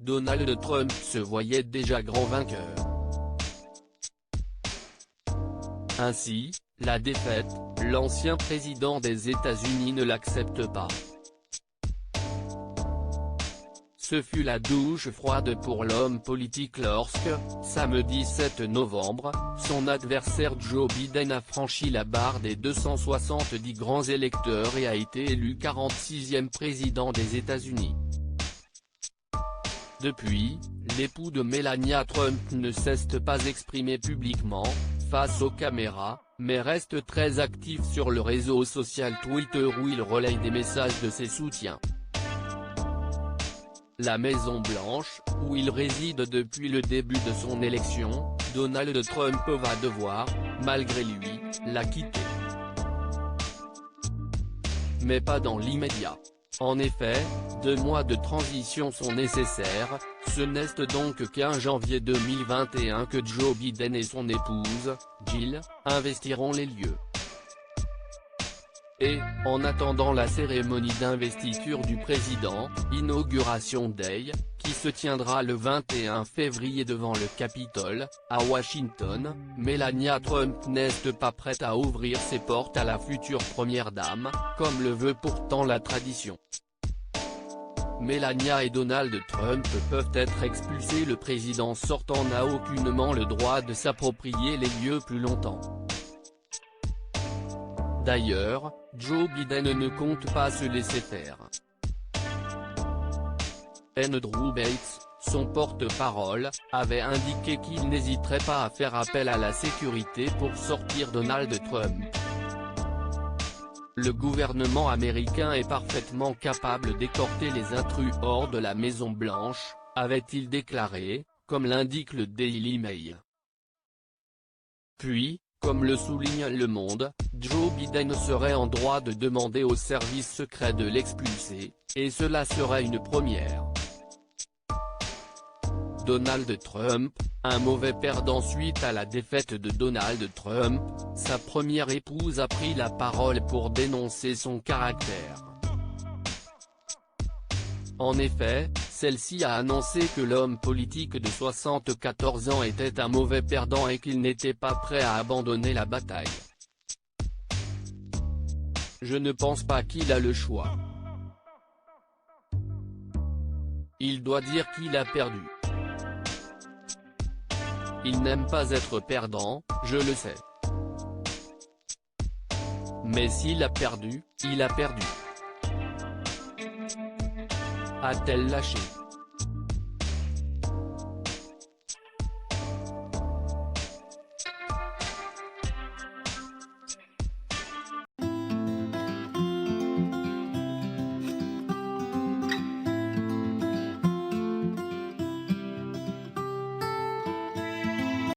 Donald Trump se voyait déjà grand vainqueur. Ainsi, la défaite, l'ancien président des États-Unis ne l'accepte pas. Ce fut la douche froide pour l'homme politique lorsque, samedi 7 novembre, son adversaire Joe Biden a franchi la barre des 270 grands électeurs et a été élu 46e président des États-Unis. Depuis, l'époux de Melania Trump ne cesse de pas exprimer publiquement, face aux caméras, mais reste très actif sur le réseau social Twitter où il relaye des messages de ses soutiens. La Maison-Blanche, où il réside depuis le début de son élection, Donald Trump va devoir, malgré lui, la quitter. Mais pas dans l'immédiat. En effet, 2 mois de transition sont nécessaires, ce n'est donc qu'en janvier 2021 que Joe Biden et son épouse, Jill, investiront les lieux. Et, en attendant la cérémonie d'investiture du président, Inauguration Day, qui se tiendra le 21 février devant le Capitole, à Washington, Melania Trump n'est pas prête à ouvrir ses portes à la future première dame, comme le veut pourtant la tradition. Melania et Donald Trump peuvent être expulsés, le président sortant n'a aucunement le droit de s'approprier les lieux plus longtemps. D'ailleurs, Joe Biden ne compte pas se laisser faire. Andrew Bates, son porte-parole, avait indiqué qu'il n'hésiterait pas à faire appel à la sécurité pour sortir Donald Trump. Le gouvernement américain est parfaitement capable d'écorter les intrus hors de la Maison-Blanche, avait-il déclaré, comme l'indique le Daily Mail. Puis, comme le souligne Le Monde, Joe Biden serait en droit de demander aux services secrets de l'expulser, et cela serait une première. Donald Trump, un mauvais perdant suite à la défaite de Donald Trump, sa première épouse a pris la parole pour dénoncer son caractère. En effet, celle-ci a annoncé que l'homme politique de 74 ans était un mauvais perdant et qu'il n'était pas prêt à abandonner la bataille. Je ne pense pas qu'il a le choix. Il doit dire qu'il a perdu. Il n'aime pas être perdant, je le sais. Mais s'il a perdu, il a perdu. A-t-elle lâché ?